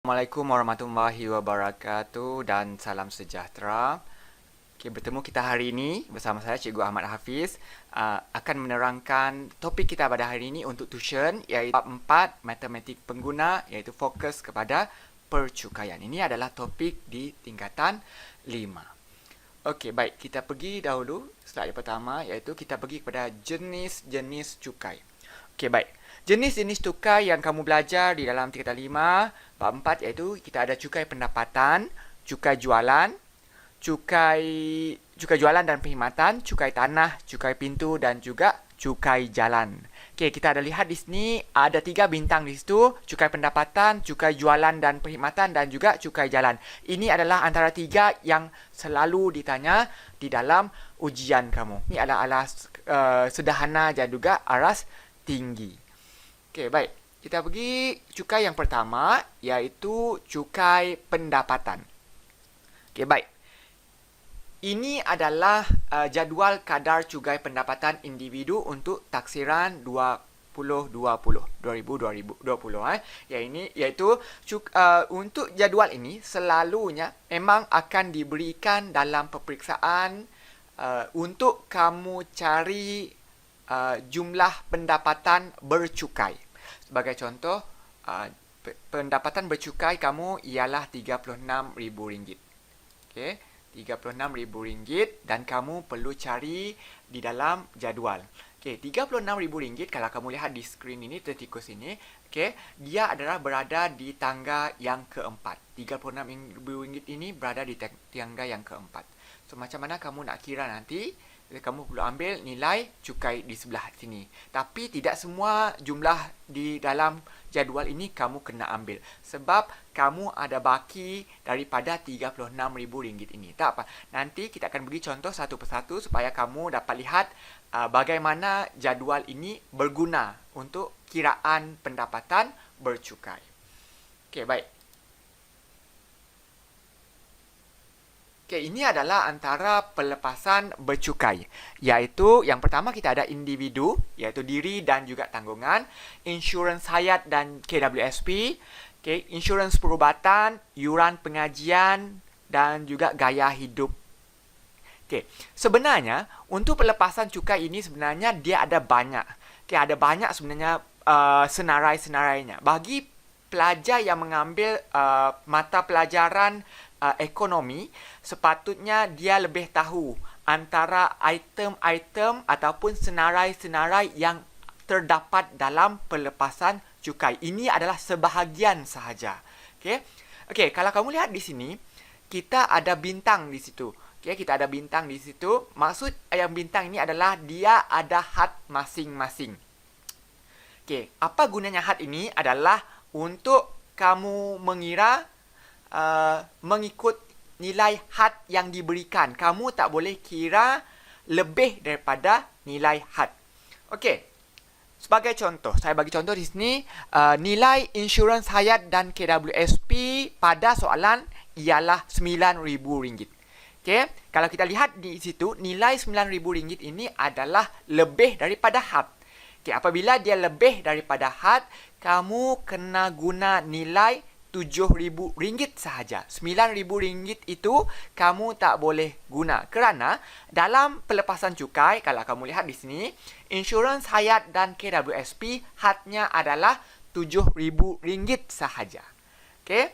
Assalamualaikum warahmatullahi wabarakatuh dan salam sejahtera. Okay, bertemu kita hari ini bersama saya Cikgu Ahmad Hafiz akan menerangkan topik kita pada hari ini untuk tuition iaitu bab 4 matematik pengguna iaitu fokus kepada percukaian. Ini adalah topik di tingkatan 5. Okey, baik, kita pergi dahulu slide pertama iaitu kita pergi kepada jenis-jenis cukai. Okey, baik. Jenis-jenis cukai yang kamu belajar di dalam tingkatan 5 bab 4 iaitu kita ada cukai pendapatan, cukai jualan, cukai jualan dan perkhidmatan, cukai tanah, cukai pintu dan juga cukai jalan. Okey, kita ada lihat di sini ada 3 bintang di situ, cukai pendapatan, cukai jualan dan perkhidmatan dan juga cukai jalan. Ini adalah antara 3 yang selalu ditanya di dalam ujian kamu. Ini adalah alas sederhana dan juga aras tinggi. Okey, baik. Kita pergi cukai yang pertama iaitu cukai pendapatan. Okey, baik. Ini adalah jadual kadar cukai pendapatan individu untuk taksiran 2020. Iaitu untuk jadual ini selalunya memang akan diberikan dalam peperiksaan untuk kamu cari jumlah pendapatan bercukai. Sebagai contoh, pendapatan bercukai kamu ialah RM36,000. Okey, RM36,000 dan kamu perlu cari di dalam jadual. Okey, RM36,000 kalau kamu lihat di skrin ini, tertikus ini, okey, dia adalah berada di tangga yang keempat. RM36,000 ini berada di tangga yang keempat. So, macam mana kamu nak kira nanti? Kamu perlu ambil nilai cukai di sebelah sini. Tapi tidak semua jumlah di dalam jadual ini kamu kena ambil. Sebab kamu ada baki daripada RM36,000 ini. Tak apa. Nanti kita akan beri contoh satu persatu supaya kamu dapat lihat bagaimana jadual ini berguna untuk kiraan pendapatan bercukai. Okey, baik. Okay, ini adalah antara pelepasan bercukai. Iaitu yang pertama kita ada individu, iaitu diri dan juga tanggungan. Insurans hayat dan KWSP. Okay, insurans perubatan, yuran pengajian dan juga gaya hidup. Okay, sebenarnya untuk pelepasan cukai ini sebenarnya dia ada banyak. Okay, ada banyak sebenarnya senarai-senarainya. Bagi pelajar yang mengambil mata pelajaran ekonomi, sepatutnya dia lebih tahu antara item-item ataupun senarai-senarai yang terdapat dalam pelepasan cukai. Ini adalah sebahagian sahaja. Okey, kalau kamu lihat di sini, kita ada bintang di situ. Okey, kita ada bintang di situ. Maksud yang bintang ini adalah dia ada had masing-masing. Okey, apa gunanya had ini adalah untuk kamu mengira mengikut nilai had yang diberikan. Kamu tak boleh kira lebih daripada nilai had. Okey. Sebagai contoh, saya bagi contoh di sini, nilai insurans hayat dan KWSP pada soalan ialah RM9,000. Okey, kalau kita lihat di situ, nilai RM9,000 ini adalah lebih daripada had. Okey, apabila dia lebih daripada had, kamu kena guna nilai RM7,000 sahaja. RM9,000 itu kamu tak boleh guna. Kerana dalam pelepasan cukai, kalau kamu lihat di sini, insurans hayat dan KWSP hadnya adalah RM7,000 sahaja. Okey.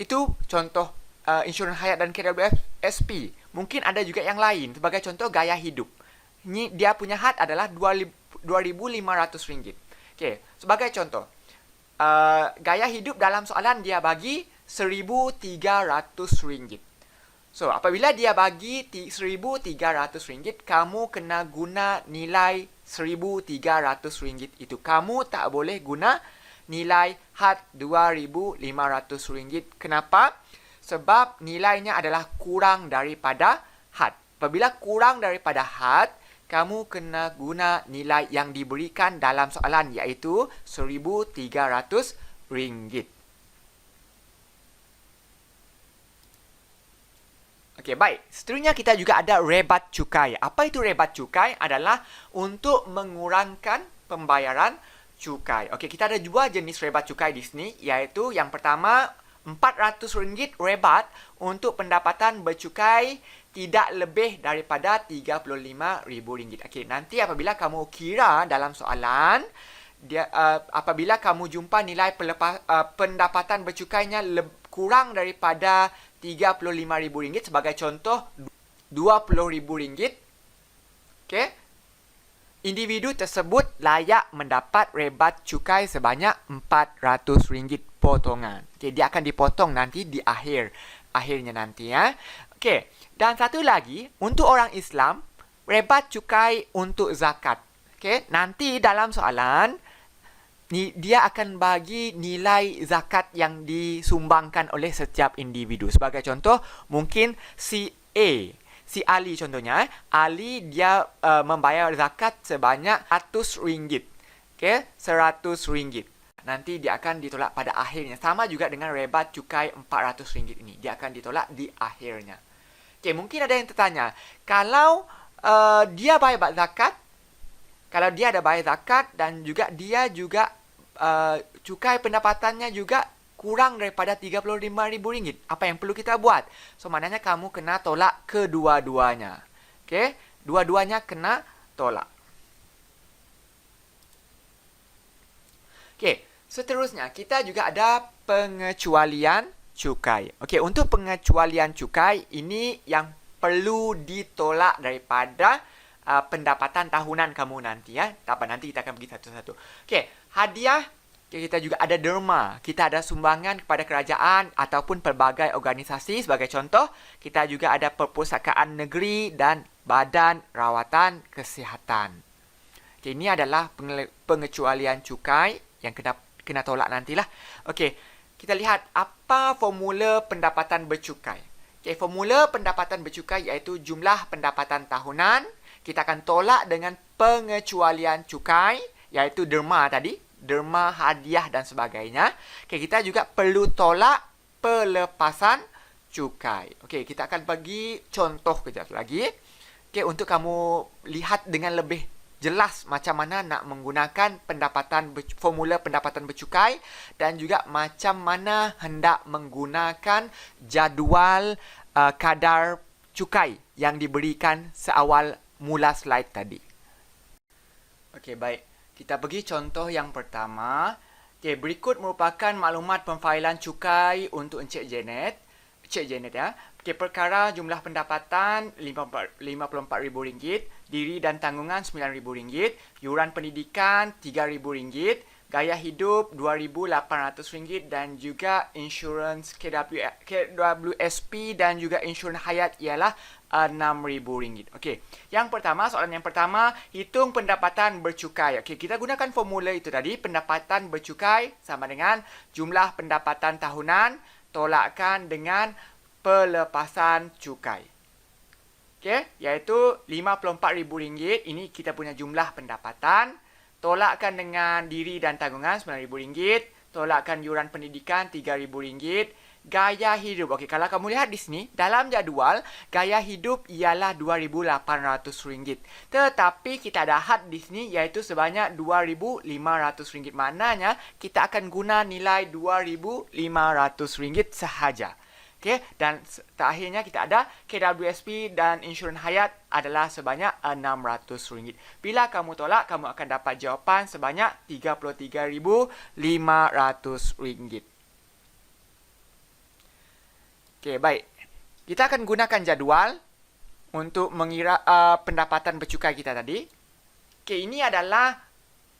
Itu contoh insurans hayat dan KWSP. Mungkin ada juga yang lain. Sebagai contoh gaya hidup. Ini dia punya had adalah RM2,500. Okey, sebagai contoh gaya hidup dalam soalan dia bagi RM1,300. So, apabila dia bagi RM1,300, kamu kena guna nilai RM1,300 itu. Kamu tak boleh guna nilai had RM2,500. Kenapa? Sebab nilainya adalah kurang daripada had. Apabila kurang daripada had, kamu kena guna nilai yang diberikan dalam soalan iaitu RM1,300. Okey, baik. Seterusnya kita juga ada rebat cukai. Apa itu rebat cukai? Adalah untuk mengurangkan pembayaran cukai. Okey, kita ada dua jenis rebat cukai di sini, iaitu yang pertama RM400 rebat untuk pendapatan bercukai tidak lebih daripada RM35,000. Okey, nanti apabila kamu kira dalam soalan, apabila kamu jumpa nilai pendapatan bercukainya kurang daripada RM35,000, sebagai contoh RM20,000, okey, individu tersebut layak mendapat rebat cukai sebanyak RM400 potongan. Okey, dia akan dipotong nanti di akhirnya nanti ya. Okey, dan satu lagi untuk orang Islam, rebat cukai untuk zakat. Okey, nanti dalam soalan dia akan bagi nilai zakat yang disumbangkan oleh setiap individu. Sebagai contoh, mungkin si A, si Ali contohnya, Ali dia membayar zakat sebanyak RM100. Okey, RM100. Nanti dia akan ditolak pada akhirnya. Sama juga dengan rebat cukai RM400 ini. Dia akan ditolak di akhirnya. Okey, mungkin ada yang tertanya, kalau dia bayar zakat, kalau dia ada bayar zakat dan juga dia juga cukai pendapatannya juga kurang daripada RM35,000, apa yang perlu kita buat? So, maknanya kamu kena tolak kedua-duanya. Okey, dua-duanya kena tolak. Okey, seterusnya kita juga ada pengecualian cukai. Okey, untuk pengecualian cukai ini yang perlu ditolak daripada pendapatan tahunan kamu nanti ya. Tak apa, nanti kita akan pergi satu-satu. Okey, hadiah, kita juga ada derma. Kita ada sumbangan kepada kerajaan ataupun pelbagai organisasi. Sebagai contoh, kita juga ada perpustakaan negeri dan badan rawatan kesihatan. Okey, ini adalah pengecualian cukai yang kena tolak nantilah. Okey, kita lihat apa formula pendapatan bercukai. Okey, formula pendapatan bercukai iaitu jumlah pendapatan tahunan. Kita akan tolak dengan pengecualian cukai, iaitu derma tadi. Derma, hadiah dan sebagainya. Okay, kita juga perlu tolak pelepasan cukai. Okey, kita akan bagi contoh kejap lagi. Okey, untuk kamu lihat dengan lebih jelas macam mana nak menggunakan formula pendapatan bercukai dan juga macam mana hendak menggunakan jadual kadar cukai yang diberikan seawal mula slide tadi. Okey, baik. Kita pergi contoh yang pertama. Okey, berikut merupakan maklumat pemfailan cukai untuk Encik Janet. Encik Janet ya. Okey, perkara jumlah pendapatan RM54,000, diri dan tanggungan RM9,000, yuran pendidikan RM3,000, gaya hidup RM2,800 dan juga insurans KWSP dan juga insurans hayat ialah RM6,000. Okey, soalan yang pertama, hitung pendapatan bercukai. Okey, kita gunakan formula itu tadi, pendapatan bercukai sama dengan jumlah pendapatan tahunan tolakkan dengan pelepasan cukai. Okey, iaitu RM54,000. Ini kita punya jumlah pendapatan. Tolakkan dengan diri dan tanggungan RM9,000. Tolakkan yuran pendidikan RM3,000. Gaya hidup. Okey, kalau kamu lihat di sini, dalam jadual, gaya hidup ialah RM2,800. Tetapi kita ada had di sini iaitu sebanyak RM2,500. Maknanya, kita akan guna nilai RM2,500 sahaja. Okey, dan terakhirnya kita ada KWSP dan insurans hayat adalah sebanyak RM600. Bila kamu tolak, kamu akan dapat jawapan sebanyak RM33,500. Okey, baik. Kita akan gunakan jadual untuk mengira pendapatan bercukai kita tadi. Okey, ini adalah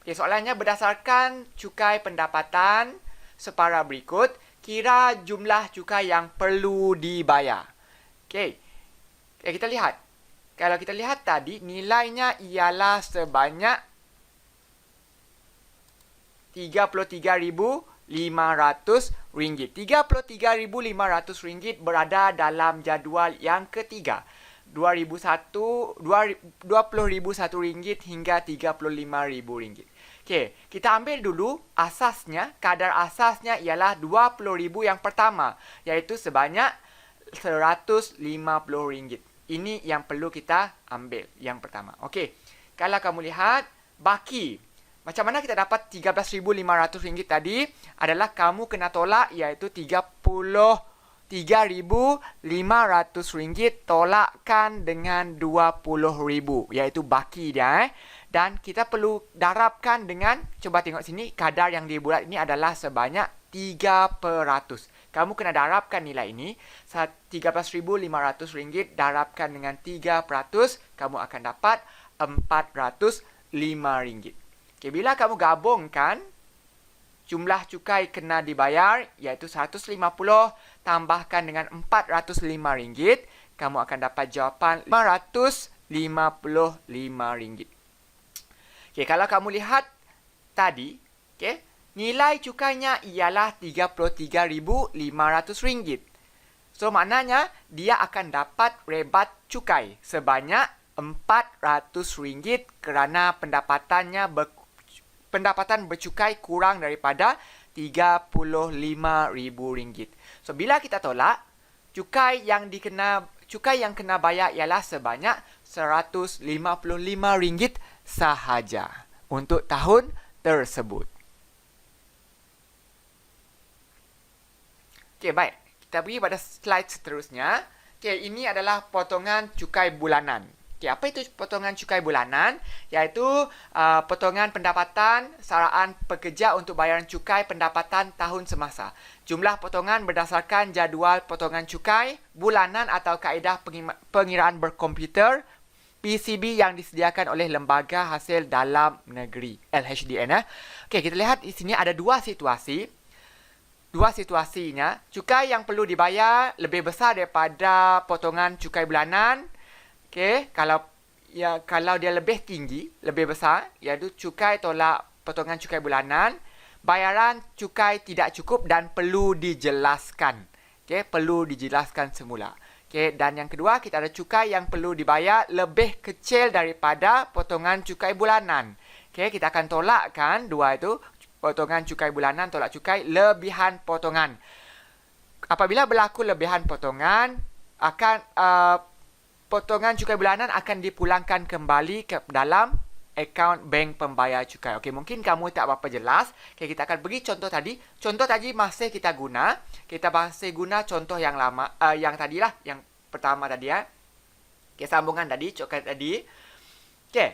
soalannya berdasarkan cukai pendapatan separa berikut. Kira jumlah cukai yang perlu dibayar. Okey. Kita lihat. Kalau kita lihat tadi, nilainya ialah sebanyak RM33,500. RM33,500 berada dalam jadual yang ketiga. RM20,001 hingga RM35,000. Okey, kita ambil dulu asasnya. Kadar asasnya ialah RM20,000 yang pertama, iaitu sebanyak RM150. Ini yang perlu kita ambil yang pertama. Okey, kalau kamu lihat baki Macam mana kita dapat RM13,500 tadi? Adalah kamu kena tolak iaitu RM33,500 tolakkan dengan RM20,000 iaitu baki dia. Dan kita perlu darabkan dengan, coba tengok sini, kadar yang dibuat ini adalah sebanyak 3%. Kamu kena darabkan nilai ini, RM13,500 darabkan dengan 3%, kamu akan dapat RM405. Okay, bila kamu gabungkan jumlah cukai kena dibayar, iaitu 150 tambahkan dengan RM405, kamu akan dapat jawapan RM555. Okay, kalau kamu lihat tadi, okay, nilai cukainya ialah RM33,500. So, maknanya dia akan dapat rebat cukai sebanyak RM400 kerana pendapatan bercukai kurang daripada RM35,000. So, bila kita tolak, cukai yang kena bayar ialah sebanyak RM155 sahaja untuk tahun tersebut. Okey, baik. Kita pergi pada slide seterusnya. Okey, ini adalah potongan cukai bulanan. Okey, apa itu potongan cukai bulanan? Iaitu potongan pendapatan saraan pekerja untuk bayaran cukai pendapatan tahun semasa. Jumlah potongan berdasarkan jadual potongan cukai bulanan atau kaedah pengiraan berkomputer PCB yang disediakan oleh Lembaga Hasil Dalam Negeri LHDN. Okey, kita lihat di sini ada dua situasi. Dua situasinya, cukai yang perlu dibayar lebih besar daripada potongan cukai bulanan. Okey, kalau dia lebih tinggi, lebih besar, iaitu cukai tolak potongan cukai bulanan, bayaran cukai tidak cukup dan perlu dijelaskan. Okey, perlu dijelaskan semula. Okey, dan yang kedua, kita ada cukai yang perlu dibayar lebih kecil daripada potongan cukai bulanan. Okey, kita akan tolakkan dua itu, potongan cukai bulanan, tolak cukai lebihan potongan. Apabila berlaku lebihan potongan, potongan cukai bulanan akan dipulangkan kembali ke dalam akaun bank pembayar cukai. Okey, mungkin kamu tak berapa jelas. Okey, kita akan beri contoh tadi. Contoh tadi masih kita guna. Kita masih guna contoh yang lama, yang tadilah, yang pertama tadi ya. Okey, sambungan tadi, cukai tadi. Okey,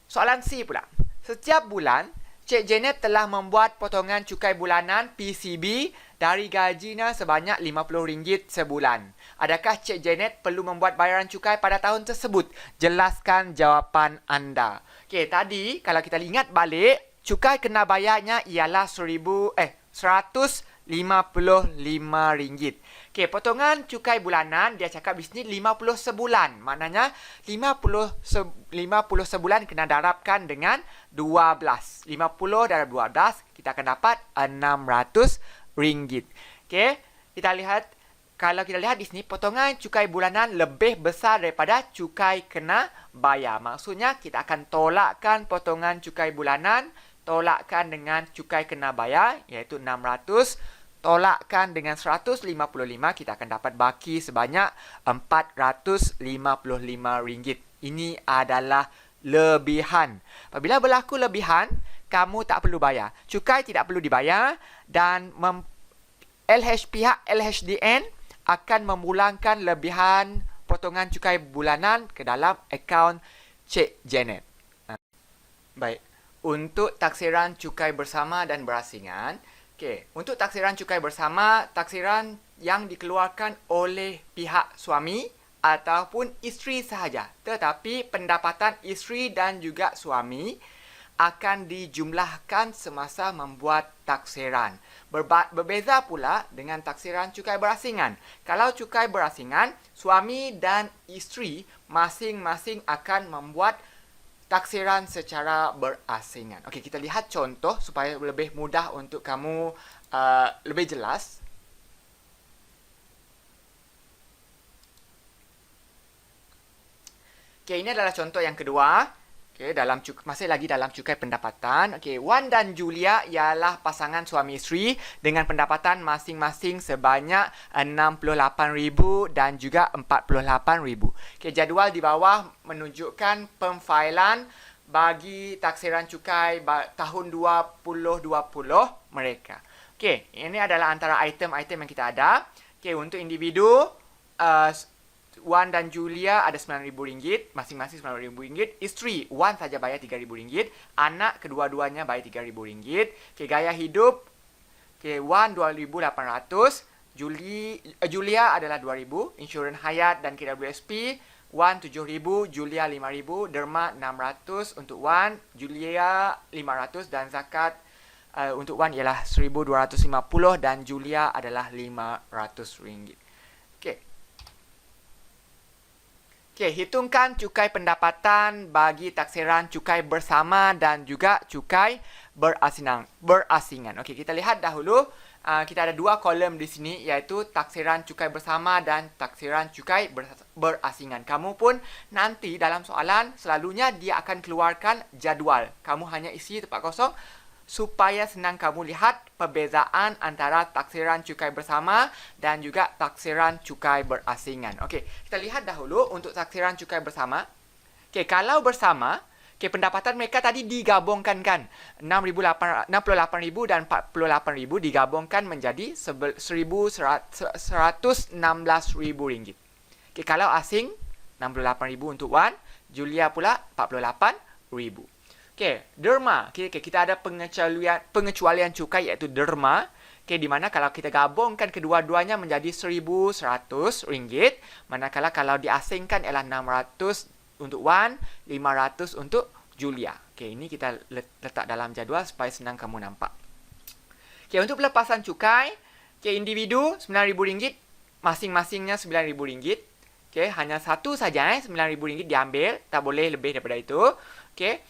soalan C pula. Setiap bulan, Cik Janet telah membuat potongan cukai bulanan PCB dari gajinya sebanyak RM50 sebulan. Adakah Cik Janet perlu membuat bayaran cukai pada tahun tersebut? Jelaskan jawapan anda. Okey, tadi kalau kita ingat balik, cukai kena bayarnya ialah RM155. Okey, potongan cukai bulanan dia cakap di sini 50 sebulan. Maknanya 50 sebulan kena darabkan dengan 12. 50 darab 12 kita akan dapat RM600. Okey, kita lihat, kalau kita lihat di sini potongan cukai bulanan lebih besar daripada cukai kena bayar. Maksudnya kita akan tolakkan potongan cukai bulanan, tolakkan dengan cukai kena bayar iaitu 600, tolakkan dengan 155, kita akan dapat baki sebanyak RM455. Ini adalah lebihan. Apabila berlaku lebihan, kamu tak perlu bayar. Cukai tidak perlu dibayar dan pihak LHDN akan memulangkan lebihan potongan cukai bulanan ke dalam akaun Cik Janet. Baik, untuk taksiran cukai bersama dan berasingan, okey, untuk taksiran cukai bersama, taksiran yang dikeluarkan oleh pihak suami ataupun isteri sahaja. Tetapi pendapatan isteri dan juga suami akan dijumlahkan semasa membuat taksiran. Berbeza pula dengan taksiran cukai berasingan. Kalau cukai berasingan, suami dan isteri masing-masing akan membuat taksiran secara berasingan. Okey, kita lihat contoh supaya lebih mudah untuk kamu lebih jelas. Okey, ini adalah contoh yang kedua. Okey, masih lagi dalam cukai pendapatan. Okey, Wan dan Julia ialah pasangan suami isteri dengan pendapatan masing-masing sebanyak RM68,000 dan juga RM48,000. Okey, jadual di bawah menunjukkan pemfailan bagi taksiran cukai tahun 2020 mereka. Okey, ini adalah antara item-item yang kita ada. Okey, untuk individu, Wan dan Julia ada RM9,000, masing-masing RM9,000. Isteri, Wan saja bayar RM3,000. Anak kedua-duanya bayar RM3,000. Okey, gaya hidup, okey, Wan RM2,800. Julia adalah RM2,000. Insurans hayat dan KWSP, Wan RM7,000, Julia RM5,000. Derma RM600 untuk Wan, Julia RM500. Dan zakat untuk Wan ialah RM1,250 dan Julia adalah RM500. Okey. Okey, hitungkan cukai pendapatan bagi taksiran cukai bersama dan juga cukai berasingan. Okey, kita lihat dahulu. Kita ada dua kolom di sini, iaitu taksiran cukai bersama dan taksiran cukai berasingan. Kamu pun nanti dalam soalan selalunya dia akan keluarkan jadual. Kamu hanya isi tempat kosong supaya senang kamu lihat perbezaan antara taksiran cukai bersama dan juga taksiran cukai berasingan. Okey, kita lihat dahulu untuk taksiran cukai bersama. Okey, kalau bersama, okey, pendapatan mereka tadi digabungkan kan. RM68,000 dan RM48,000 digabungkan menjadi RM1,116,000. Okey, kalau asing RM68,000 untuk Wan, Julia pula RM48,000. Okey, derma. Okey, kita ada pengecualian cukai iaitu derma. Okey, di mana kalau kita gabungkan kedua-duanya menjadi RM1,100, manakala kalau diasingkan ialah RM600 untuk Wan, RM500 untuk Julia. Okey, ini kita letak dalam jadual supaya senang kamu nampak. Okey, untuk pelepasan cukai, okey, individu RM9,000, masing-masingnya RM9,000. Okey, hanya satu saja RM9,000 diambil, tak boleh lebih daripada itu. Okey,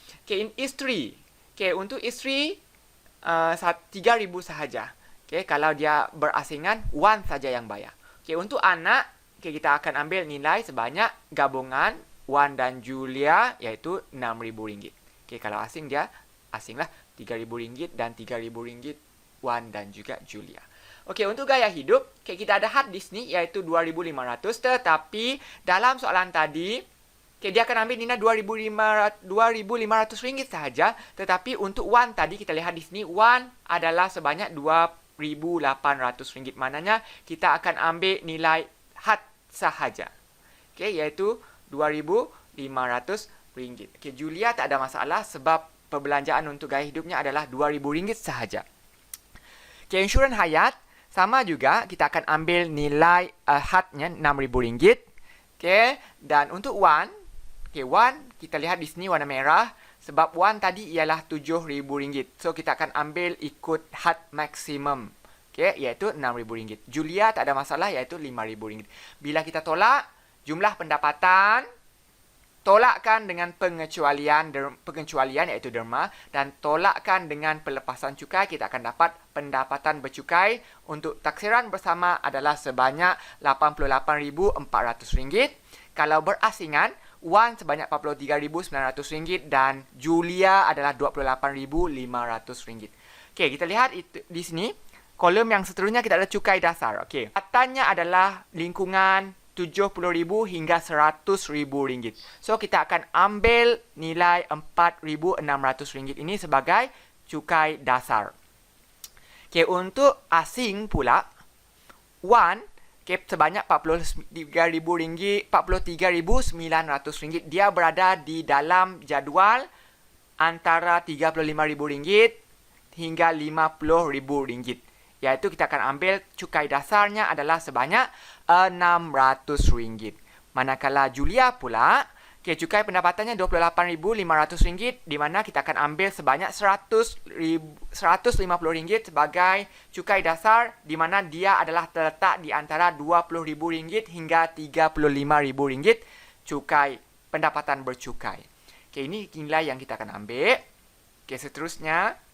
isteri. Okey, untuk isteri RM3,000 sahaja. Okey, kalau dia berasingan, Wan saja yang bayar. Okey, untuk anak, okey, kita akan ambil nilai sebanyak gabungan Wan dan Julia iaitu RM6,000. Okey, kalau asing dia asinglah RM3,000 dan RM3,000 Wan dan juga Julia. Okey, untuk gaya hidup, okey, kita ada had di sini iaitu RM2,500, tetapi dalam soalan tadi, okey, dia akan ambil nilai RM2,500 sahaja, tetapi untuk Wan tadi kita lihat di sini Wan adalah sebanyak RM2,800. Maknanya kita akan ambil nilai had sahaja. Okey, iaitu RM2,500. Okey, Julia tak ada masalah sebab perbelanjaan untuk gaya hidupnya adalah RM2,000 sahaja. Okey, insurans hayat sama juga, kita akan ambil nilai hadnya RM6,000. Okey, dan untuk Wan, okey, Wan kita lihat di sini warna merah sebab Wan tadi ialah RM7,000. So kita akan ambil ikut had maksimum. Okey, iaitu RM6,000. Julia tak ada masalah iaitu RM5,000. Bila kita tolak jumlah pendapatan, tolakkan dengan pengecualian iaitu derma, dan tolakkan dengan pelepasan cukai, kita akan dapat pendapatan bercukai untuk taksiran bersama adalah sebanyak RM88,400. Kalau berasingan, Wan sebanyak RM43,900 dan Julia adalah RM28,500. Okey, kita lihat itu, di sini kolom yang seterusnya kita ada cukai dasar. Okey, katanya adalah lingkungan RM70,000 hingga RM100,000. So, kita akan ambil nilai RM4,600 ini sebagai cukai dasar. Okay, untuk asing pula, Wan, okay, sebanyak RM43,900. Dia berada di dalam jadual antara RM35,000 hingga RM50,000. Iaitu kita akan ambil cukai dasarnya adalah sebanyak RM600. Manakala Julia pula, okay, cukai pendapatannya RM28,500, di mana kita akan ambil sebanyak RM150 sebagai cukai dasar, di mana dia adalah terletak di antara RM20,000 hingga RM35,000 cukai pendapatan bercukai. Okay, ini nilai yang kita akan ambil. Okay, seterusnya.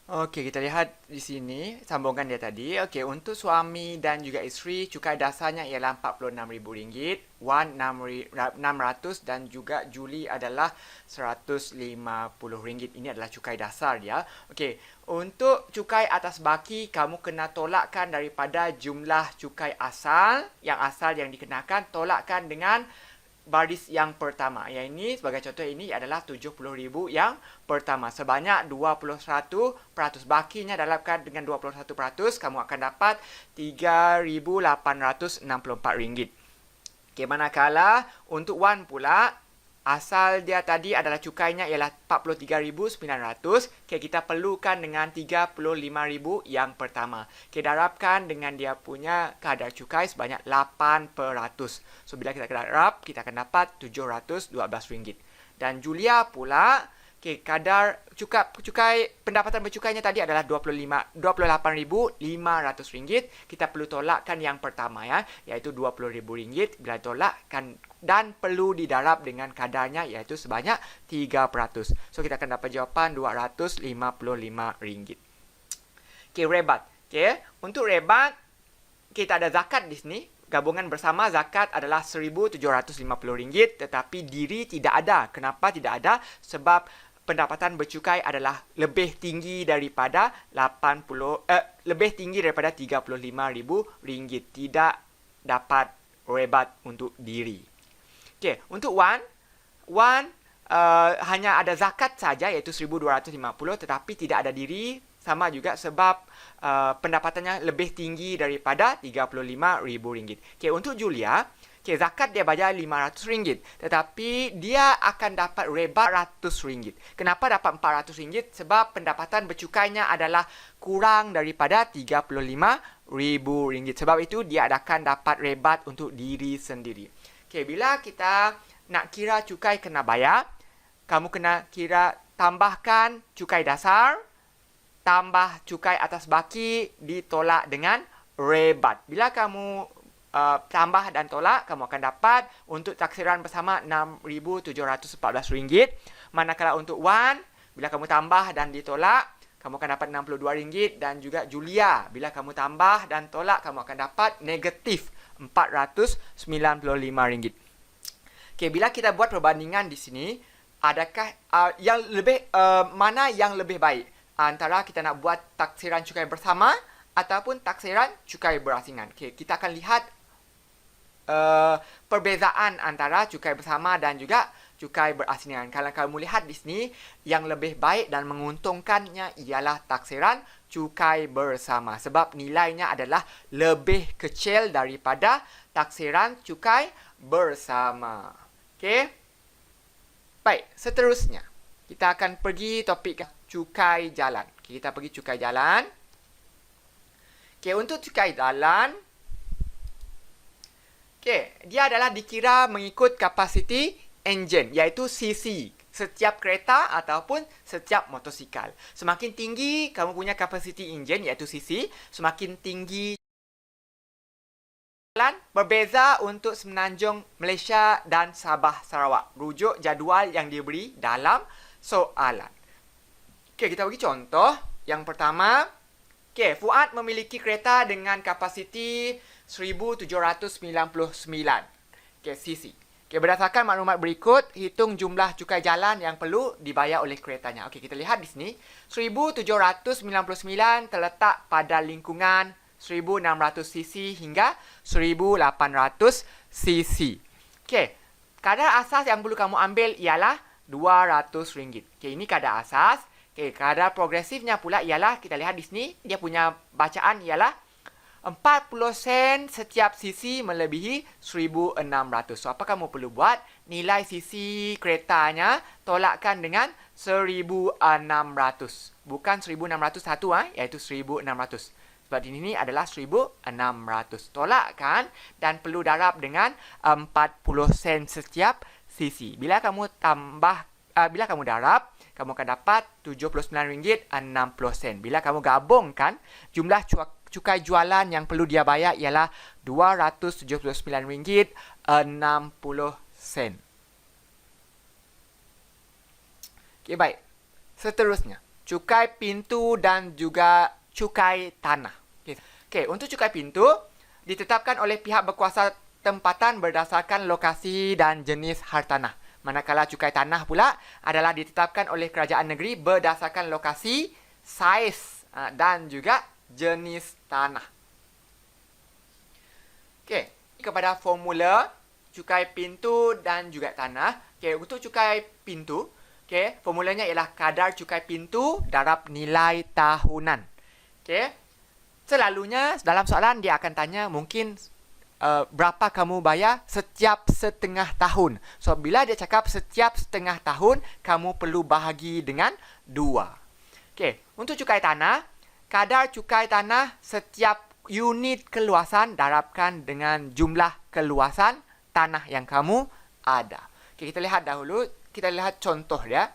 Okey, kita lihat di sini sambungan dia tadi. Okey, untuk suami dan juga isteri, cukai dasarnya ialah RM46,000, Wan RM600 dan juga Julie adalah RM150. Ini adalah cukai dasar dia. Okey, untuk cukai atas baki, kamu kena tolakkan daripada jumlah cukai asal yang dikenakan, tolakkan dengan baris yang pertama. Yang ini sebagai contoh ini adalah 70,000 yang pertama. Sebanyak 21%. Bakinya dapatkan dengan 21%, kamu akan dapat RM3,864. Okey, manakala untuk Wan pula, asal dia tadi adalah cukainya ialah 43,900. Okey, kita perlukan dengan 35,000 yang pertama. Okey, darabkan dengan dia punya kadar cukai sebanyak 8%. So, bila kita darab, kita akan dapat RM712. Dan Julia pula, okey, kadar cukai pendapatan bercukainya tadi adalah RM28,500. Kita perlu tolakkan yang pertama ya, iaitu RM20,000. Bila tolakkan dan perlu didarab dengan kadarnya iaitu sebanyak 3%. So kita akan dapat jawapan RM255. Okey, rebat. Okey, untuk rebat kita ada zakat di sini. Gabungan bersama zakat adalah RM1,750, tetapi diri tidak ada. Kenapa tidak ada? Sebab pendapatan bercukai adalah lebih tinggi daripada RM35,000. Tidak dapat rebat untuk diri. Okey, untuk Wan hanya ada zakat saja iaitu RM1,250, tetapi tidak ada diri, sama juga sebab pendapatannya lebih tinggi daripada RM35,000. Okey, untuk Julia, okey, zakat dia bayar RM500, tetapi dia akan dapat rebat RM100. Kenapa dapat RM400? Sebab pendapatan bercukainya adalah kurang daripada RM35,000. Sebab itu dia akan dapat rebat untuk diri sendiri. Okey, bila kita nak kira cukai kena bayar, kamu kena kira tambahkan cukai dasar, tambah cukai atas baki ditolak dengan rebat. Bila kamu tambah dan tolak, kamu akan dapat untuk taksiran bersama RM6,714. Manakala untuk Wan, bila kamu tambah dan ditolak, kamu akan dapat RM62. Dan juga Julia, bila kamu tambah dan tolak, kamu akan dapat negatif RM495. Okey, bila kita buat perbandingan di sini, adakah mana yang lebih baik antara kita nak buat taksiran cukai bersama ataupun taksiran cukai berasingan? Okey, kita akan lihat perbezaan antara cukai bersama dan juga cukai berasingan. Kalau kamu lihat di sini, yang lebih baik dan menguntungkannya ialah taksiran cukai bersama sebab nilainya adalah lebih kecil daripada taksiran cukai bersama. Okey. Baik, seterusnya kita akan pergi topik cukai jalan. Okay, kita pergi cukai jalan. Okey, untuk cukai jalan, okey, dia adalah dikira mengikut kapasiti enjin iaitu cc setiap kereta ataupun setiap motosikal. Semakin tinggi kamu punya kapasiti enjin iaitu cc, semakin tinggi jalan. Berbeza untuk Semenanjung Malaysia dan Sabah Sarawak. Rujuk jadual yang diberi dalam soalan. Okey, kita bagi contoh. Yang pertama, okey, Fuad memiliki kereta dengan kapasiti 1799 cc. Okey, berdasarkan maklumat berikut, hitung jumlah cukai jalan yang perlu dibayar oleh keretanya. Okey, kita lihat di sini, 1799 terletak pada lingkungan 1600 cc hingga 1800 cc. Okey, kadar asas yang perlu kamu ambil ialah RM200. Okey, ini kadar asas. Okey, kadar progresifnya pula ialah, kita lihat di sini, dia punya bacaan ialah 40 sen setiap cc melebihi 1600. So, apa kamu perlu buat? Nilai cc keretanya tolakkan dengan 1600. Bukan 1601, iaitu 1600. Sebab ini adalah 1600. Tolakkan dan perlu darab dengan 40 sen setiap cc. Bila kamu darab, kamu akan dapat RM79.60. Bila kamu gabungkan, jumlah cukai jualan yang perlu dia bayar ialah RM279.60. Okey, baik. Seterusnya, cukai pintu dan juga cukai tanah. Okey, untuk cukai pintu ditetapkan oleh pihak berkuasa tempatan berdasarkan lokasi dan jenis hartanah. Manakala cukai tanah pula adalah ditetapkan oleh kerajaan negeri berdasarkan lokasi, saiz dan juga jenis tanah. Okey, kepada formula cukai pintu dan juga tanah. Okey, untuk cukai pintu, okey, formulanya ialah kadar cukai pintu darab nilai tahunan. Okey. Selalunya dalam soalan dia akan tanya mungkin berapa kamu bayar setiap setengah tahun. So, bila dia cakap setiap setengah tahun, kamu perlu bahagi dengan 2. Okey, untuk cukai tanah, kadar cukai tanah setiap unit keluasan darabkan dengan jumlah keluasan tanah yang kamu ada. Okey, kita lihat dahulu, kita lihat contoh dia.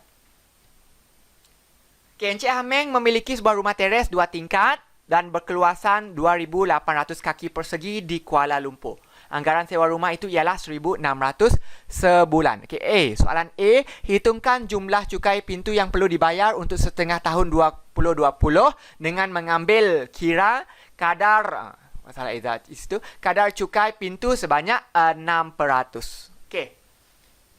Okey, Encik Hameng memiliki sebuah rumah teres 2 tingkat dan berkeluasan 2,800 kaki persegi di Kuala Lumpur. Anggaran sewa rumah itu ialah 1,600 sebulan. Okey, A. Soalan A, hitungkan jumlah cukai pintu yang perlu dibayar untuk setengah tahun 2020 dengan mengambil kira kadar masalah itu kadar cukai pintu sebanyak 6%. Okey.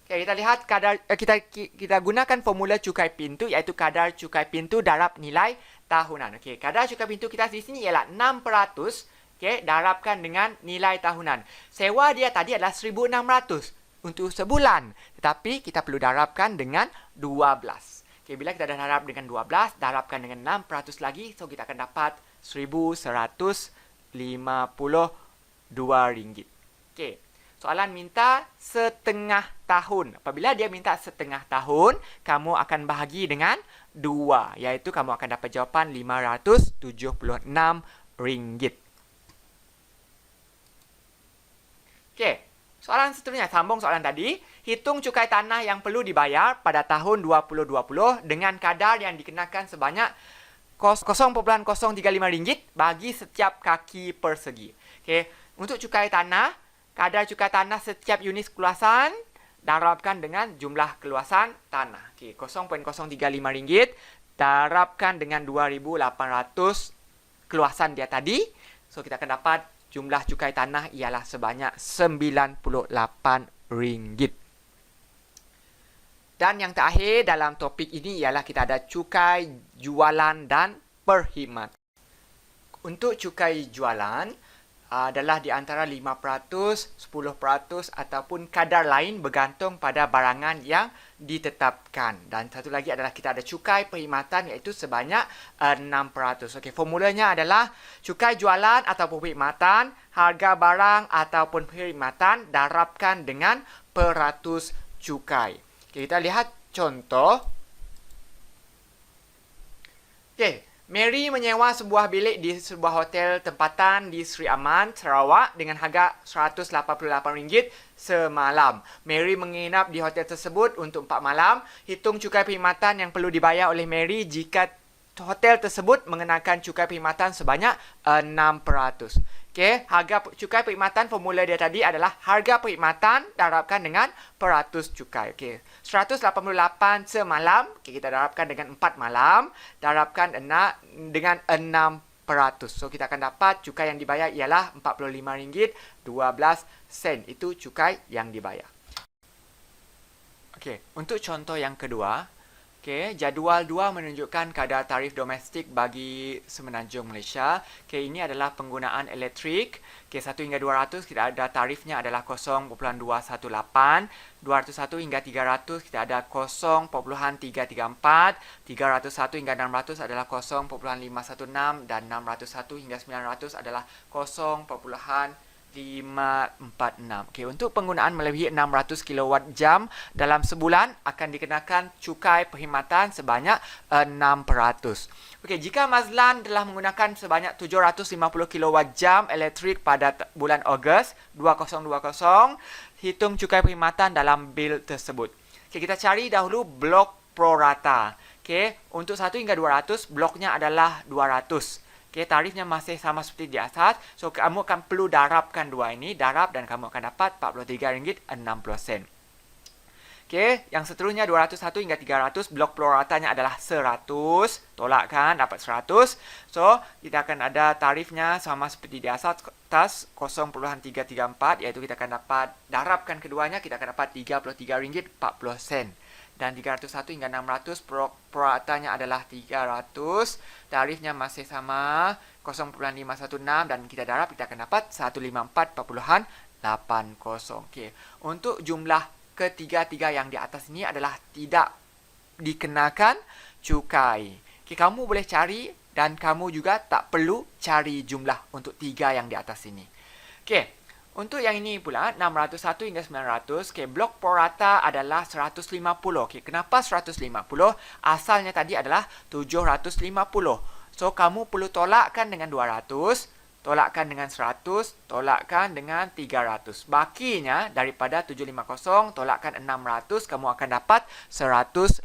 Okey, kita lihat kadar kita gunakan formula cukai pintu iaitu kadar cukai pintu darab nilai tahunan. Okey, kadar cukai pintu kita di sini ialah 6%. Okey, darabkan dengan nilai tahunan. Sewa dia tadi adalah 1,600 untuk sebulan. Tetapi kita perlu darabkan dengan 12. Okey, bila kita dah darab dengan 12, darabkan dengan 6% lagi, so kita akan dapat RM1,152. Okey. Soalan minta setengah tahun. Apabila dia minta setengah tahun, kamu akan bahagi dengan 2. Iaitu kamu akan dapat jawapan RM576. Okey. Soalan seterusnya, sambung soalan tadi. Hitung cukai tanah yang perlu dibayar pada tahun 2020 dengan kadar yang dikenakan sebanyak RM0.035 bagi setiap kaki persegi. Okey. Untuk cukai tanah, kadar cukai tanah setiap unit keluasan darabkan dengan jumlah keluasan tanah. Okey, RM0.035 darabkan dengan 2,800 keluasan dia tadi. So, kita akan dapat jumlah cukai tanah ialah sebanyak RM98. Dan yang terakhir dalam topik ini ialah kita ada cukai jualan dan perkhidmatan. Untuk cukai jualan adalah di antara 5%, 10% ataupun kadar lain bergantung pada barangan yang ditetapkan. Dan satu lagi adalah kita ada cukai perkhidmatan iaitu sebanyak 6%. Okey, formulanya adalah cukai jualan ataupun perkhidmatan, harga barang ataupun perkhidmatan darabkan dengan peratus cukai. Okey, kita lihat contoh. Okey. Mary menyewa sebuah bilik di sebuah hotel tempatan di Sri Aman, Sarawak dengan harga RM188 semalam. Mary menginap di hotel tersebut untuk 4 malam. Hitung cukai perkhidmatan yang perlu dibayar oleh Mary jika hotel tersebut mengenakan cukai perkhidmatan sebanyak 6%. Okey, harga cukai perkhidmatan formula dia tadi adalah harga perkhidmatan darabkan dengan peratus cukai. Okey, 188 semalam, okay, kita darabkan dengan 4 malam, darabkan dengan 6%. So, kita akan dapat cukai yang dibayar ialah RM45.12. Itu cukai yang dibayar. Okey, untuk contoh yang kedua, okey, jadual 2 menunjukkan kadar tarif domestik bagi Semenanjung Malaysia. Okey, ini adalah penggunaan elektrik. Okey, 1 hingga 200 kita ada tarifnya adalah 0.218. 201 hingga 300 kita ada 0.334. 301 hingga 600 adalah 0.516 dan 601 hingga 900 adalah 0.546. Okey, untuk penggunaan melebihi 600 kWh dalam sebulan akan dikenakan cukai perkhidmatan sebanyak 6%. Okey, jika Mazlan telah menggunakan sebanyak 750 kWh elektrik pada bulan Ogos 2020, hitung cukai perkhidmatan dalam bil tersebut. Okey, kita cari dahulu blok prorata. Okey, untuk 1 hingga 200 bloknya adalah 200. Okay, tarifnya masih sama seperti di atas. So, kamu akan perlu darabkan dua ini. Darab dan kamu akan dapat RM43.60. Okay, yang seterusnya 201 hingga 300. Blok proratanya adalah 100. Tolak kan, dapat 100. So, kita akan ada tarifnya sama seperti di atas 0.334. Iaitu kita akan dapat, darabkan keduanya, kita akan dapat RM33.40. Dan 301 hingga 600 peratanya adalah 300. Tarifnya masih sama 0.516 dan kita darab kita akan dapat 154.80. Okey. Untuk jumlah ketiga-tiga yang di atas ini adalah tidak dikenakan cukai. Okey, kamu boleh cari dan kamu juga tak perlu cari jumlah untuk tiga yang di atas ini. Okey, untuk yang ini pula 601 hingga 900, okey, blok prorata adalah 150. Okey, kenapa 150? Asalnya tadi adalah 750. So kamu perlu tolakkan dengan 200, tolakkan dengan 100, tolakkan dengan 300. Bakinya daripada 750 tolakkan 600, kamu akan dapat 150.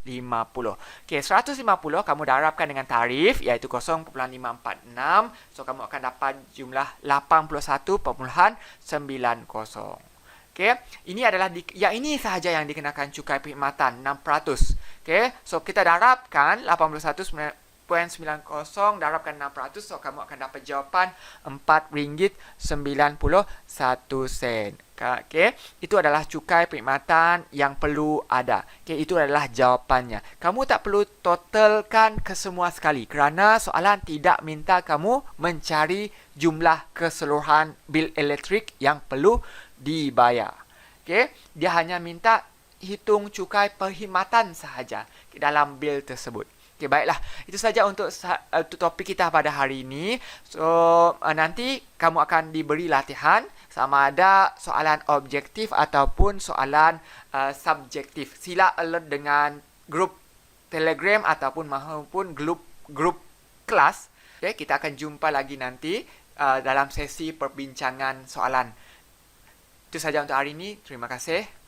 Okey, 150 kamu darabkan dengan tarif iaitu 0.546. So kamu akan dapat jumlah 81.90. Okey, ini adalah ini sahaja yang dikenakan cukai perkhidmatan 6%. Okey, so kita darabkan 81.90 darabkan 600, so kamu akan dapat jawapan RM4.91. Okey, itu adalah cukai perkhidmatan yang perlu ada. Okey, itu adalah jawapannya. Kamu tak perlu totalkan ke semua sekali kerana soalan tidak minta kamu mencari jumlah keseluruhan bil elektrik yang perlu dibayar. Okey, dia hanya minta hitung cukai perkhidmatan sahaja dalam bil tersebut. Okey, baiklah. Itu saja untuk topik kita pada hari ini. So, nanti kamu akan diberi latihan sama ada soalan objektif ataupun soalan subjektif. Sila alert dengan grup Telegram ataupun grup kelas. Okey, kita akan jumpa lagi nanti dalam sesi perbincangan soalan. Itu saja untuk hari ini. Terima kasih.